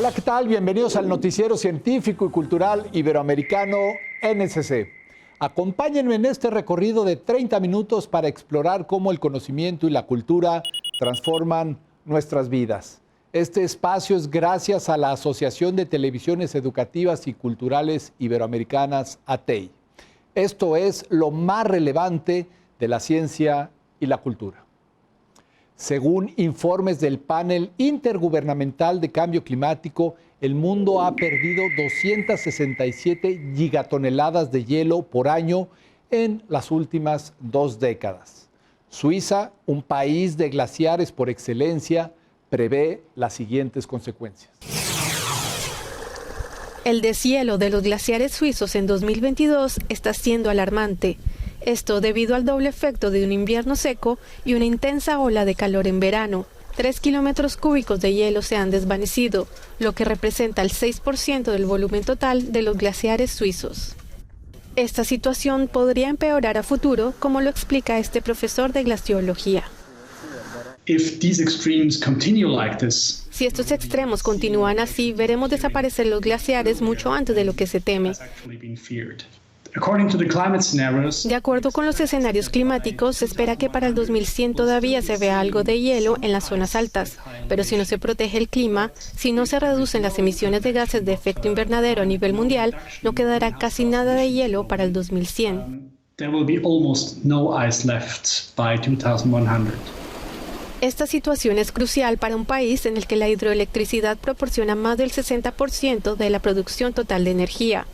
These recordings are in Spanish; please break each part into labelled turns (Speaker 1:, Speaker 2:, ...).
Speaker 1: Hola, ¿qué tal? Bienvenidos al Noticiero Científico y Cultural Iberoamericano NSC. Acompáñenme en este recorrido de 30 minutos para explorar cómo el conocimiento y la cultura transforman nuestras vidas. Este espacio es gracias a la Asociación de Televisiones Educativas y Culturales Iberoamericanas, ATEI. Esto es lo más relevante de la ciencia y la cultura. Según informes del Panel Intergubernamental de Cambio Climático, el mundo ha perdido 267 gigatoneladas de hielo por año en las últimas 2 décadas. Suiza, un país de glaciares por excelencia, prevé las siguientes consecuencias.
Speaker 2: El deshielo de los glaciares suizos en 2022 está siendo alarmante. Esto debido al doble efecto de un invierno seco y una intensa ola de calor en verano. 3 kilómetros cúbicos de hielo se han desvanecido, lo que representa el 6% del volumen total de los glaciares suizos. Esta situación podría empeorar a futuro, como lo explica este profesor de glaciología. Si estos extremos continúan así, veremos desaparecer los glaciares mucho antes de lo que se teme. De acuerdo con los escenarios climáticos, se espera que para el 2100 todavía se vea algo de hielo en las zonas altas, pero si no se protege el clima, si no se reducen las emisiones de gases de efecto invernadero a nivel mundial, no quedará casi nada de hielo para el 2100. Esta situación es crucial para un país en el que la hidroelectricidad proporciona más del 60% de la producción total de energía.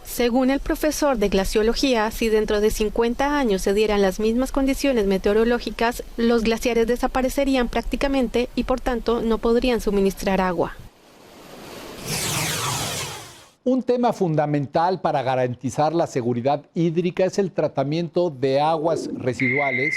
Speaker 2: Según el profesor de glaciología, si dentro de 50 años se dieran las mismas condiciones meteorológicas, los glaciares desaparecerían prácticamente y por tanto no podrían suministrar agua.
Speaker 1: Un tema fundamental para garantizar la seguridad hídrica es el tratamiento de aguas residuales,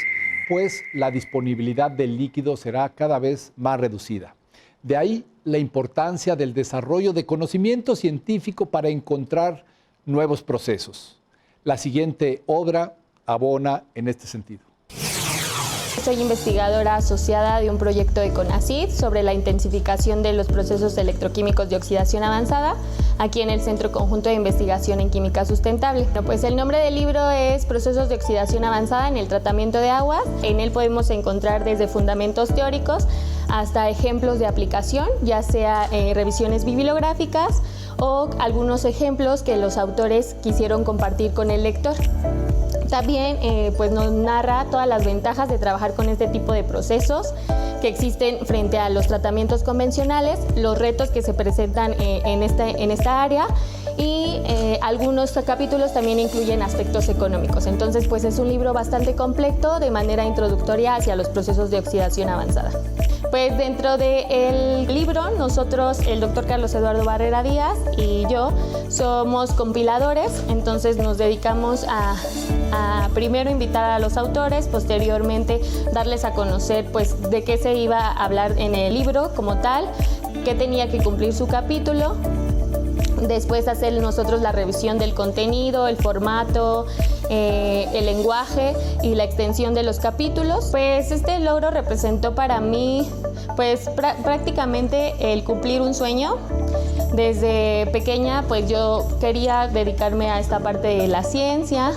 Speaker 1: pues la disponibilidad del líquido será cada vez más reducida. De ahí la importancia del desarrollo de conocimiento científico para encontrar nuevos procesos. La siguiente obra abona en este sentido.
Speaker 3: Soy investigadora asociada de un proyecto de CONACYT sobre la intensificación de los procesos electroquímicos de oxidación avanzada, aquí en el Centro Conjunto de Investigación en Química Sustentable. Pues el nombre del libro es Procesos de oxidación avanzada en el tratamiento de aguas. En él podemos encontrar desde fundamentos teóricos hasta ejemplos de aplicación, ya sea revisiones bibliográficas o algunos ejemplos que los autores quisieron compartir con el lector. También pues nos narra todas las ventajas de trabajar con este tipo de procesos que existen frente a los tratamientos convencionales, los retos que se presentan en esta área y algunos capítulos también incluyen aspectos económicos. Entonces pues es un libro bastante completo de manera introductoria hacia los procesos de oxidación avanzada. Pues dentro del libro, nosotros, el doctor Carlos Eduardo Barrera Díaz y yo, somos compiladores, entonces nos dedicamos a primero invitar a los autores, posteriormente darles a conocer pues de qué se iba a hablar en el libro como tal, qué tenía que cumplir su capítulo. Después hacer nosotros la revisión del contenido, el formato, el lenguaje y la extensión de los capítulos. Pues este logro representó para mí pues prácticamente el cumplir un sueño. Desde pequeña pues yo quería dedicarme a esta parte de la ciencia,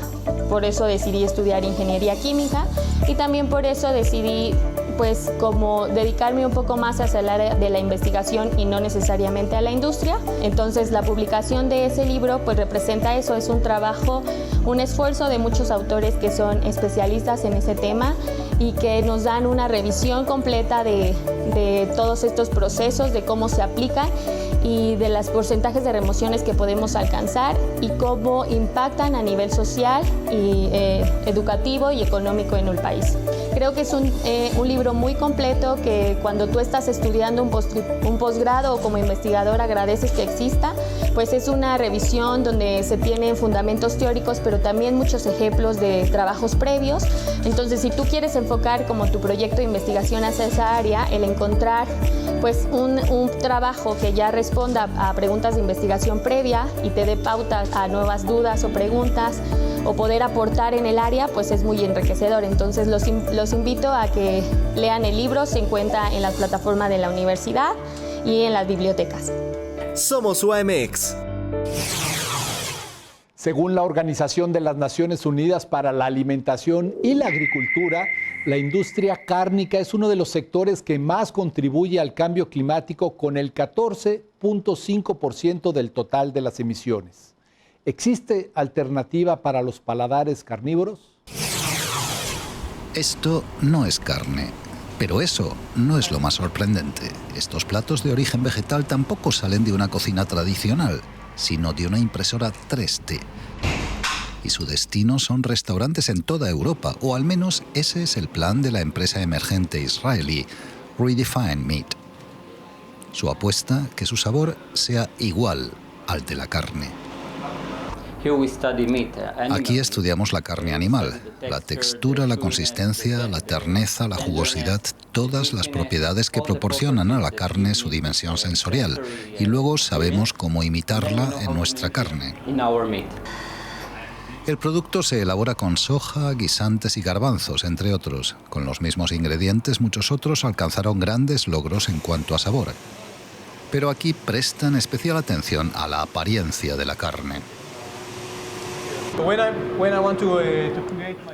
Speaker 3: por eso decidí estudiar ingeniería química y también por eso decidí pues como dedicarme un poco más hacia el área de la investigación y no necesariamente a la industria. Entonces la publicación de ese libro pues representa eso, es un trabajo, un esfuerzo de muchos autores que son especialistas en ese tema y que nos dan una revisión completa de todos estos procesos, de cómo se aplican y de los porcentajes de remociones que podemos alcanzar y cómo impactan a nivel social y educativo y económico en el país. Creo que es un libro muy completo que cuando tú estás estudiando un posgrado o como investigador agradeces que exista, pues es una revisión donde se tienen fundamentos teóricos pero también muchos ejemplos de trabajos previos. Entonces si tú quieres enfocar como tu proyecto de investigación hacia esa área, el encontrar pues un trabajo que ya responda a preguntas de investigación previa y te dé pautas a nuevas dudas o preguntas o poder aportar en el área, pues es muy enriquecedor. Entonces los invito a que lean el libro, se encuentra en la plataforma de la universidad y en las bibliotecas.
Speaker 4: Somos UAMX.
Speaker 1: Según la Organización de las Naciones Unidas para la Alimentación y la Agricultura, la industria cárnica es uno de los sectores que más contribuye al cambio climático, con el 14.5% del total de las emisiones. ¿Existe alternativa para los paladares carnívoros?
Speaker 5: Esto no es carne, pero eso no es lo más sorprendente. Estos platos de origen vegetal tampoco salen de una cocina tradicional, sino de una impresora 3D. Y su destino son restaurantes en toda Europa, o al menos ese es el plan de la empresa emergente israelí Redefine Meat. Su apuesta, que su sabor sea igual al de la carne. Aquí estudiamos la carne animal, la textura, la consistencia, la terneza, la jugosidad, todas las propiedades que proporcionan a la carne su dimensión sensorial, y luego sabemos cómo imitarla en nuestra carne. El producto se elabora con soja, guisantes y garbanzos, entre otros. Con los mismos ingredientes, muchos otros alcanzaron grandes logros en cuanto a sabor. Pero aquí prestan especial atención a la apariencia de la carne.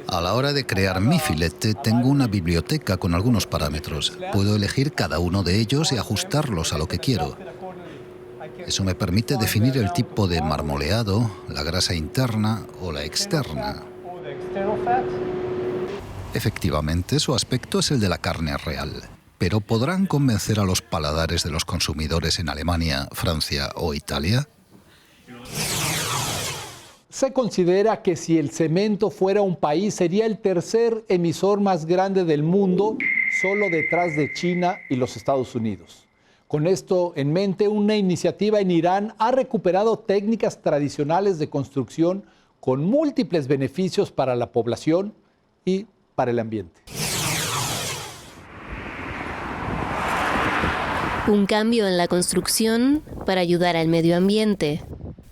Speaker 5: A la hora de crear mi filete, tengo una biblioteca con algunos parámetros. Puedo elegir cada uno de ellos y ajustarlos a lo que quiero. Eso me permite definir el tipo de marmoleado, la grasa interna o la externa. Efectivamente, su aspecto es el de la carne real. ¿Pero podrán convencer a los paladares de los consumidores en Alemania, Francia o Italia?
Speaker 1: Se considera que si el cemento fuera un país, sería el tercer emisor más grande del mundo, solo detrás de China y los Estados Unidos. Con esto en mente, una iniciativa en Irán ha recuperado técnicas tradicionales de construcción con múltiples beneficios para la población y para el ambiente.
Speaker 6: Un cambio en la construcción para ayudar al medio ambiente.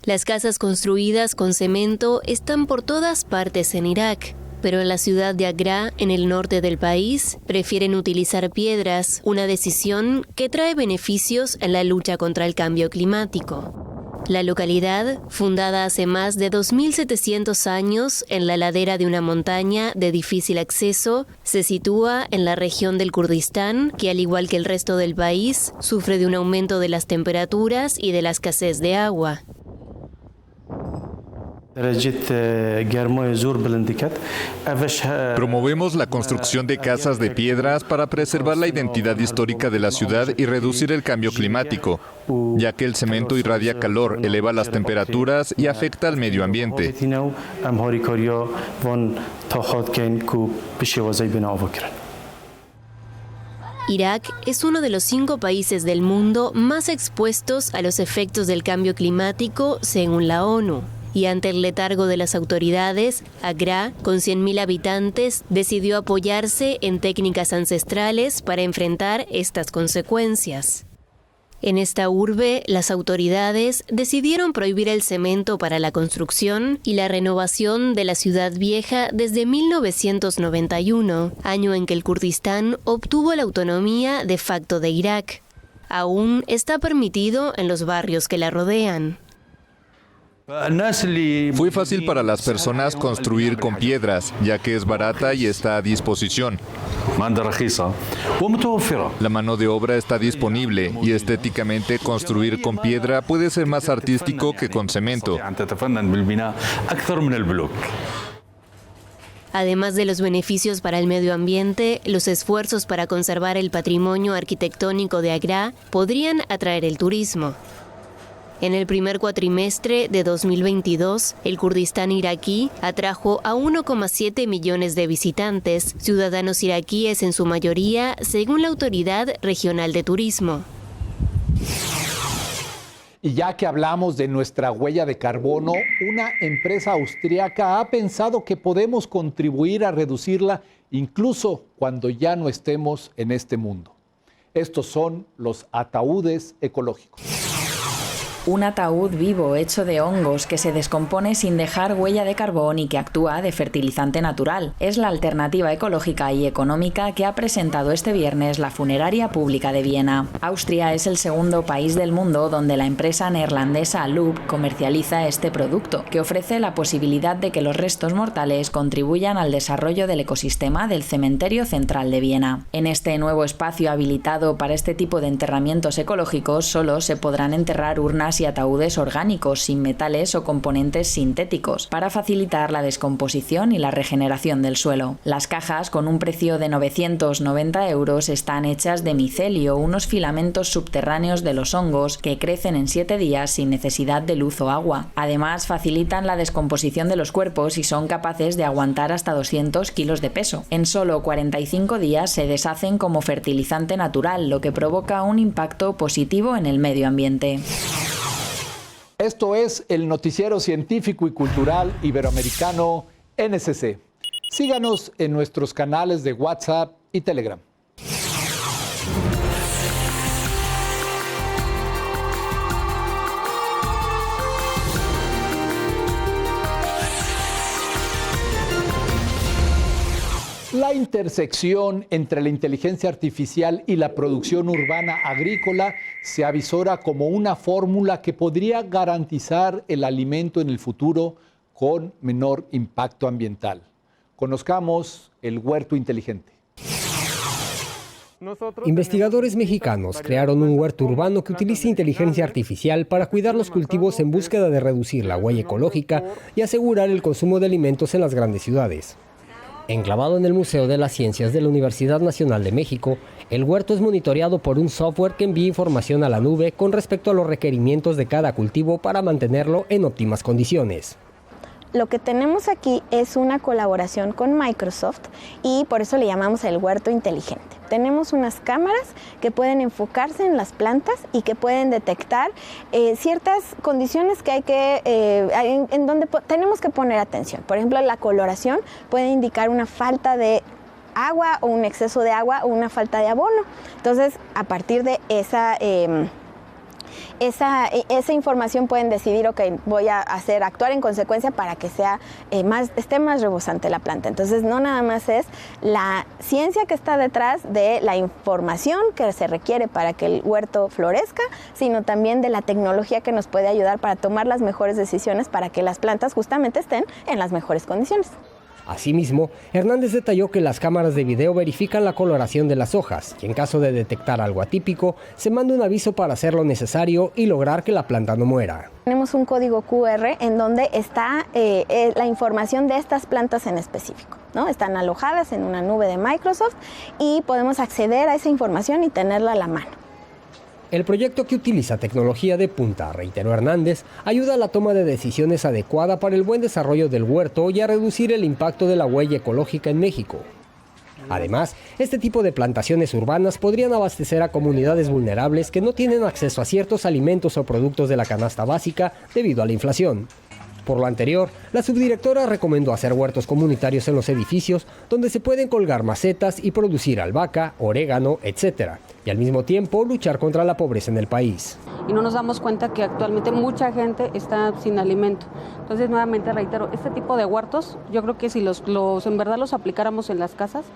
Speaker 6: Las casas construidas con cemento están por todas partes en Irak, pero en la ciudad de Agra, en el norte del país, prefieren utilizar piedras, una decisión que trae beneficios en la lucha contra el cambio climático. La localidad, fundada hace más de 2.700 años en la ladera de una montaña de difícil acceso, se sitúa en la región del Kurdistán, que al igual que el resto del país, sufre de un aumento de las temperaturas y de la escasez de agua.
Speaker 7: Promovemos la construcción de casas de piedras para preservar la identidad histórica de la ciudad y reducir el cambio climático, ya que el cemento irradia calor, eleva las temperaturas y afecta al medio ambiente.
Speaker 6: Irak es uno de los 5 países del mundo más expuestos a los efectos del cambio climático, según la ONU. Y ante el letargo de las autoridades, Agra, con 100.000 habitantes, decidió apoyarse en técnicas ancestrales para enfrentar estas consecuencias. En esta urbe, las autoridades decidieron prohibir el cemento para la construcción y la renovación de la ciudad vieja desde 1991, año en que el Kurdistán obtuvo la autonomía de facto de Irak. Aún está permitido en los barrios que la rodean.
Speaker 7: Fue fácil para las personas construir con piedras, ya que es barata y está a disposición. La mano de obra está disponible y estéticamente construir con piedra puede ser más artístico que con cemento.
Speaker 6: Además de los beneficios para el medio ambiente, los esfuerzos para conservar el patrimonio arquitectónico de Agra podrían atraer el turismo. En el primer cuatrimestre de 2022, el Kurdistán iraquí atrajo a 1,7 millones de visitantes, ciudadanos iraquíes en su mayoría, según la Autoridad Regional de Turismo.
Speaker 1: Y ya que hablamos de nuestra huella de carbono, una empresa austríaca ha pensado que podemos contribuir a reducirla incluso cuando ya no estemos en este mundo. Estos son los ataúdes ecológicos.
Speaker 8: Un ataúd vivo hecho de hongos que se descompone sin dejar huella de carbón y que actúa de fertilizante natural. Es la alternativa ecológica y económica que ha presentado este viernes la funeraria pública de Viena. Austria es el segundo país del mundo donde la empresa neerlandesa Loop comercializa este producto, que ofrece la posibilidad de que los restos mortales contribuyan al desarrollo del ecosistema del cementerio central de Viena. En este nuevo espacio habilitado para este tipo de enterramientos ecológicos solo se podrán enterrar urnas y ataúdes orgánicos sin metales o componentes sintéticos para facilitar la descomposición y la regeneración del suelo. Las cajas, con un precio de 990 euros, están hechas de micelio, unos filamentos subterráneos de los hongos que crecen en 7 días sin necesidad de luz o agua. Además, facilitan la descomposición de los cuerpos y son capaces de aguantar hasta 200 kilos de peso. En solo 45 días se deshacen como fertilizante natural, lo que provoca un impacto positivo en el medio ambiente.
Speaker 1: Esto es el noticiero científico y cultural iberoamericano NSC. Síganos en nuestros canales de WhatsApp y Telegram. La intersección entre la inteligencia artificial y la producción urbana agrícola se avisora como una fórmula que podría garantizar el alimento en el futuro con menor impacto ambiental. Conozcamos el huerto inteligente.
Speaker 9: Investigadores mexicanos crearon un huerto urbano que utiliza inteligencia artificial para cuidar los cultivos en búsqueda de reducir la huella ecológica y asegurar el consumo de alimentos en las grandes ciudades. Enclavado en el Museo de las Ciencias de la Universidad Nacional de México, el huerto es monitoreado por un software que envía información a la nube con respecto a los requerimientos de cada cultivo para mantenerlo en óptimas condiciones.
Speaker 10: Lo que tenemos aquí es una colaboración con Microsoft y por eso le llamamos el huerto inteligente. Tenemos unas cámaras que pueden enfocarse en las plantas y que pueden detectar ciertas condiciones que hay que, en donde tenemos que poner atención. Por ejemplo, la coloración puede indicar una falta de agua o un exceso de agua o una falta de abono. Entonces, a partir de esa información pueden decidir, ok, voy a actuar en consecuencia para que esté más rebosante la planta. Entonces, no nada más es la ciencia que está detrás de la información que se requiere para que el huerto florezca, sino también de la tecnología que nos puede ayudar para tomar las mejores decisiones para que las plantas justamente estén en las mejores condiciones.
Speaker 9: Asimismo, Hernández detalló que las cámaras de video verifican la coloración de las hojas y en caso de detectar algo atípico, se manda un aviso para hacer lo necesario y lograr que la planta no muera.
Speaker 10: Tenemos un código QR en donde está la información de estas plantas en específico, ¿no? Están alojadas en una nube de Microsoft y podemos acceder a esa información y tenerla a la mano.
Speaker 9: El proyecto, que utiliza tecnología de punta, reiteró Hernández, ayuda a la toma de decisiones adecuada para el buen desarrollo del huerto y a reducir el impacto de la huella ecológica en México. Además, este tipo de plantaciones urbanas podrían abastecer a comunidades vulnerables que no tienen acceso a ciertos alimentos o productos de la canasta básica debido a la inflación. Por lo anterior, la subdirectora recomendó hacer huertos comunitarios en los edificios donde se pueden colgar macetas y producir albahaca, orégano, etc. Y al mismo tiempo luchar contra la pobreza en el país.
Speaker 11: Y no nos damos cuenta que actualmente mucha gente está sin alimento. Entonces, nuevamente reitero, este tipo de huertos, yo creo que si en verdad los aplicáramos en las casas,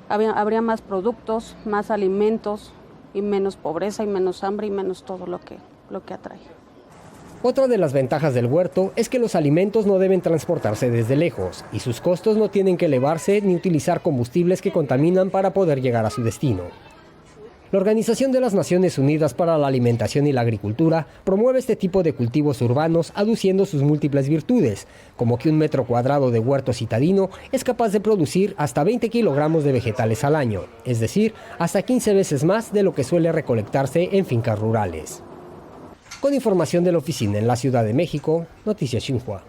Speaker 11: habría más productos, más alimentos y menos pobreza y menos hambre y menos todo lo que atrae.
Speaker 9: Otra de las ventajas del huerto es que los alimentos no deben transportarse desde lejos y sus costos no tienen que elevarse ni utilizar combustibles que contaminan para poder llegar a su destino. La Organización de las Naciones Unidas para la Alimentación y la Agricultura promueve este tipo de cultivos urbanos aduciendo sus múltiples virtudes, como que 1 metro cuadrado de huerto citadino es capaz de producir hasta 20 kilogramos de vegetales al año, es decir, hasta 15 veces más de lo que suele recolectarse en fincas rurales. Con información de la oficina en la Ciudad de México, Noticias Xinhua.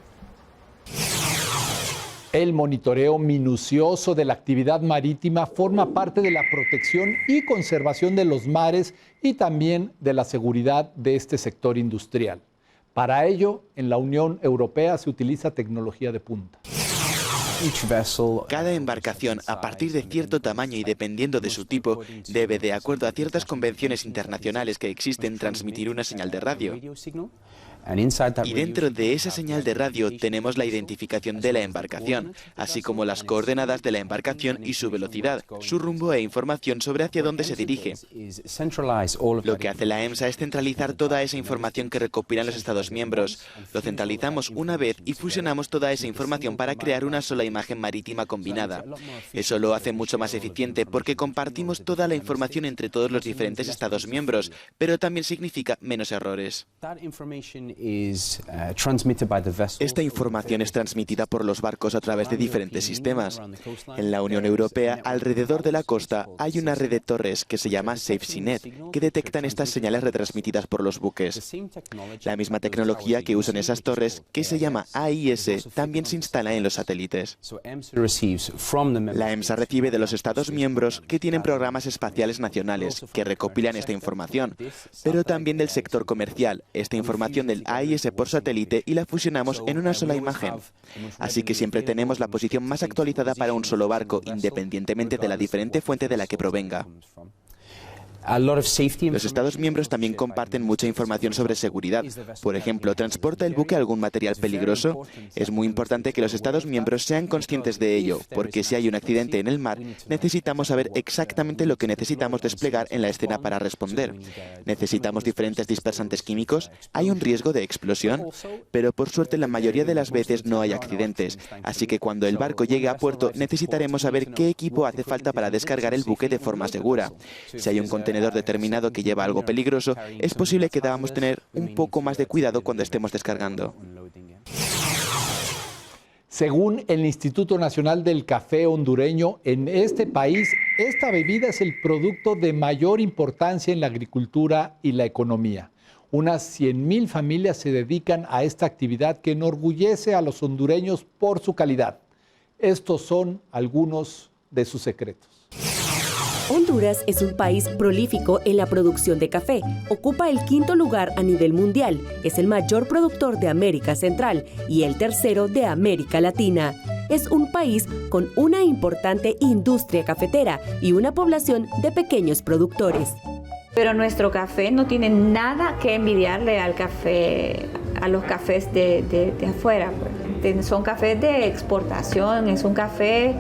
Speaker 1: El monitoreo minucioso de la actividad marítima forma parte de la protección y conservación de los mares y también de la seguridad de este sector industrial. Para ello, en la Unión Europea se utiliza tecnología de punta.
Speaker 12: Cada embarcación, a partir de cierto tamaño y dependiendo de su tipo, debe, de acuerdo a ciertas convenciones internacionales que existen, transmitir una señal de radio. Y dentro de esa señal de radio tenemos la identificación de la embarcación, así como las coordenadas de la embarcación y su velocidad, su rumbo e información sobre hacia dónde se dirige. Lo que hace la EMSA es centralizar toda esa información que recopilan los Estados miembros. Lo centralizamos una vez y fusionamos toda esa información para crear una sola imagen marítima combinada. Eso lo hace mucho más eficiente porque compartimos toda la información entre todos los diferentes Estados miembros, pero también significa menos errores. Esta información es transmitida por los barcos a través de diferentes sistemas. En la Unión Europea, alrededor de la costa, hay una red de torres que se llama SafeSeaNet, que detectan estas señales retransmitidas por los buques. La misma tecnología que usan esas torres, que se llama AIS, también se instala en los satélites. La EMSA recibe de los Estados miembros que tienen programas espaciales nacionales que recopilan esta información, pero también del sector comercial, esta información del AIS por satélite y la fusionamos en una sola imagen. Así que siempre tenemos la posición más actualizada para un solo barco, independientemente de la diferente fuente de la que provenga. Los Estados miembros también comparten mucha información sobre seguridad. Por ejemplo, ¿transporta el buque algún material peligroso? Es muy importante que los Estados miembros sean conscientes de ello, porque si hay un accidente en el mar, necesitamos saber exactamente lo que necesitamos desplegar en la escena para responder. ¿Necesitamos diferentes dispersantes químicos? ¿Hay un riesgo de explosión? Pero por suerte la mayoría de las veces no hay accidentes, así que cuando el barco llegue a puerto necesitaremos saber qué equipo hace falta para descargar el buque de forma segura. Si hay un contenedor determinado que lleva algo peligroso, es posible que debamos tener un poco más de cuidado cuando estemos descargando.
Speaker 1: Según el Instituto Nacional del Café Hondureño, en este país, esta bebida es el producto de mayor importancia en la agricultura y la economía. Unas 100,000 familias se dedican a esta actividad que enorgullece a los hondureños por su calidad. Estos son algunos de sus secretos.
Speaker 13: Honduras es un país prolífico en la producción de café. Ocupa el 5º lugar a nivel mundial. Es el mayor productor de América Central y el 3º de América Latina. Es un país con una importante industria cafetera y una población de pequeños productores.
Speaker 14: Pero nuestro café no tiene nada que envidiarle al café, a los cafés de afuera. Son cafés de exportación, es un café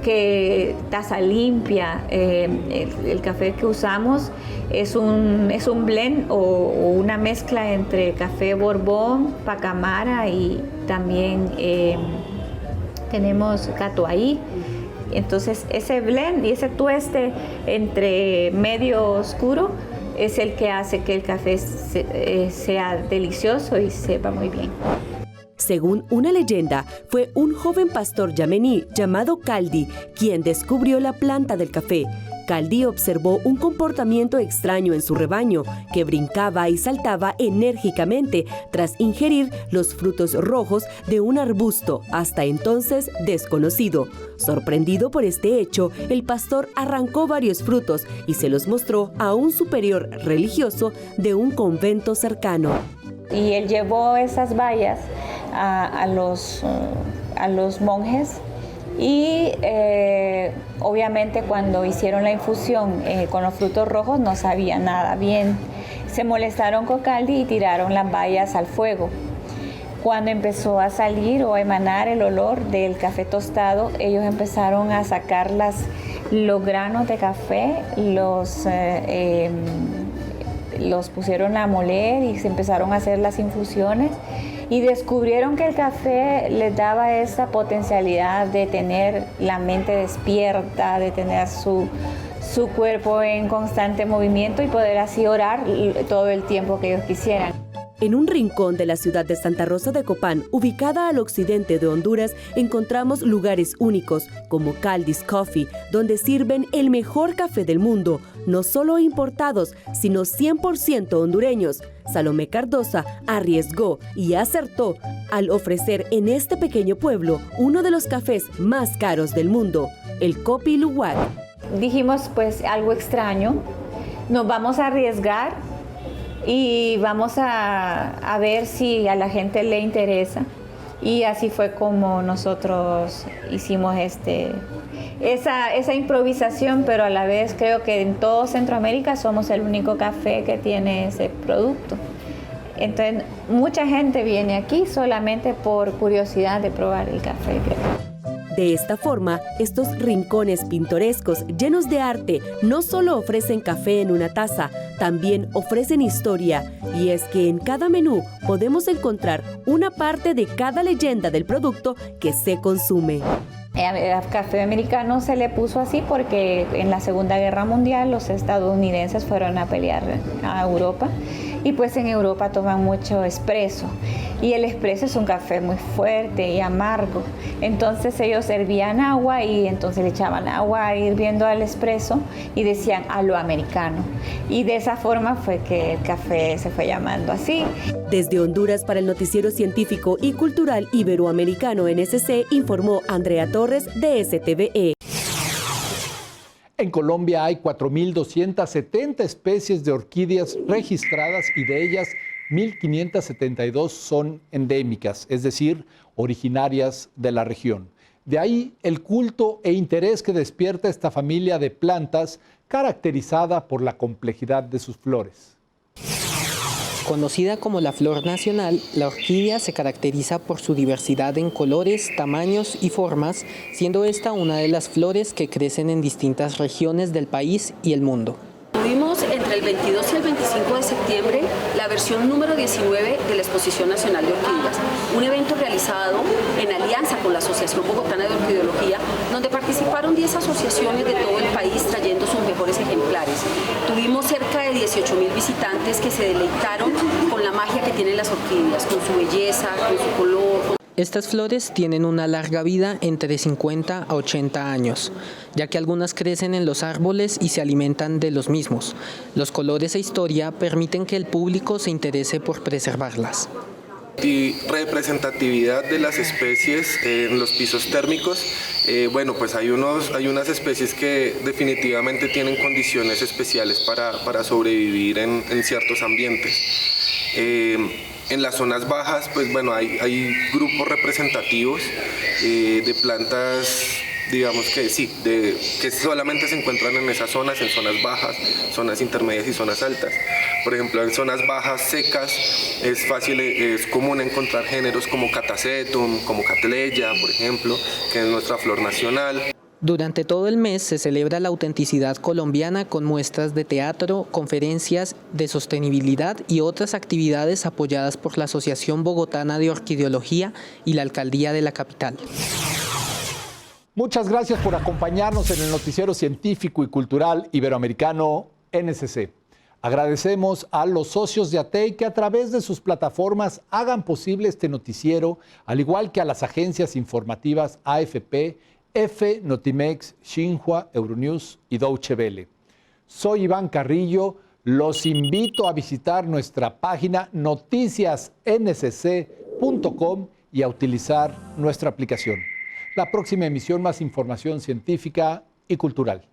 Speaker 14: que taza limpia. El café que usamos es un blend o una mezcla entre café Borbón, Pacamara y también tenemos Catuaí. Entonces ese blend y ese tueste entre medio oscuro es el que hace que el café sea delicioso y sepa muy bien.
Speaker 13: Según una leyenda, fue un joven pastor yamení llamado Caldi quien descubrió la planta del café. Caldi observó un comportamiento extraño en su rebaño, que brincaba y saltaba enérgicamente tras ingerir los frutos rojos de un arbusto, hasta entonces desconocido. Sorprendido por este hecho, el pastor arrancó varios frutos y se los mostró a un superior religioso de un convento cercano.
Speaker 14: Y él llevó esas bayas a los monjes y obviamente cuando hicieron la infusión con los frutos rojos no sabía nada bien. Se molestaron con Caldi y tiraron las bayas al fuego. Cuando empezó a salir o a emanar el olor del café tostado, ellos empezaron a sacar los granos de café, los pusieron a moler y se empezaron a hacer las infusiones y descubrieron que el café les daba esa potencialidad de tener la mente despierta, de tener su cuerpo en constante movimiento y poder así orar todo el tiempo que ellos quisieran.
Speaker 13: En un rincón de la ciudad de Santa Rosa de Copán, ubicada al occidente de Honduras, encontramos lugares únicos como Caldi's Coffee, donde sirven el mejor café del mundo, no solo importados, sino 100% hondureños. Salomé Cardosa arriesgó y acertó al ofrecer en este pequeño pueblo uno de los cafés más caros del mundo, el Kopi Luwak.
Speaker 14: Dijimos, pues, algo extraño, nos vamos a arriesgar y vamos a ver si a la gente le interesa. Y así fue como nosotros hicimos esa improvisación, pero a la vez creo que en todo Centroamérica somos el único café que tiene ese producto. Entonces, mucha gente viene aquí solamente por curiosidad de probar el café.
Speaker 13: De esta forma, estos rincones pintorescos llenos de arte no solo ofrecen café en una taza, también ofrecen historia. Y es que en cada menú podemos encontrar una parte de cada leyenda del producto que se consume.
Speaker 14: Al café americano se le puso así porque en la Segunda Guerra Mundial los estadounidenses fueron a pelear a Europa y pues en Europa toman mucho espresso y el espresso es un café muy fuerte y amargo. Entonces ellos hervían agua y entonces le echaban agua hirviendo al espresso y decían a lo americano. Y de esa forma fue que el café se fue llamando así.
Speaker 13: Desde Honduras para el Noticiero Científico y Cultural Iberoamericano NSC informó Andrea Torres de STVE.
Speaker 1: En Colombia hay 4.270 especies de orquídeas registradas y de ellas 1.572 son endémicas, es decir, originarias de la región. De ahí el culto e interés que despierta esta familia de plantas caracterizada por la complejidad de sus flores.
Speaker 15: Conocida como la flor nacional, la orquídea se caracteriza por su diversidad en colores, tamaños y formas, siendo esta una de las flores que crecen en distintas regiones del país y el mundo.
Speaker 16: Tuvimos entre el 22 y el 25 de septiembre la versión número 19 de la Exposición Nacional de Orquídeas, un evento realizado en alianza con la Asociación Bogotana de Orquideología, donde participaron 10 asociaciones de todo el país trayendo sus mejores ejemplares. Tuvimos cerca de 18.000 visitantes que se deleitaron con la magia que tienen las orquídeas, con su belleza, con su color.
Speaker 15: Estas flores tienen una larga vida entre 50 a 80 años, ya que algunas crecen en los árboles y se alimentan de los mismos. Los colores e historia permiten que el público se interese por preservarlas.
Speaker 17: Y representatividad de las especies en los pisos térmicos, bueno, pues hay unas especies que definitivamente tienen condiciones especiales para sobrevivir en ciertos ambientes. En las zonas bajas, pues bueno, hay grupos representativos de plantas, digamos que sí, que solamente se encuentran en esas zonas, en zonas bajas, zonas intermedias y zonas altas. Por ejemplo, en zonas bajas secas es común encontrar géneros como Catasetum, como Catleya, por ejemplo, que es nuestra flor nacional.
Speaker 15: Durante todo el mes se celebra la autenticidad colombiana con muestras de teatro, conferencias de sostenibilidad y otras actividades apoyadas por la Asociación Bogotana de Orquideología y la Alcaldía de la capital.
Speaker 1: Muchas gracias por acompañarnos en el Noticiero Científico y Cultural Iberoamericano NSC. Agradecemos a los socios de ATEI que a través de sus plataformas hagan posible este noticiero, al igual que a las agencias informativas AFP, EFE, Notimex, Xinhua, Euronews y Deutsche Welle. Soy Iván Carrillo, los invito a visitar nuestra página noticiasnsc.com y a utilizar nuestra aplicación. La próxima emisión, más información científica y cultural.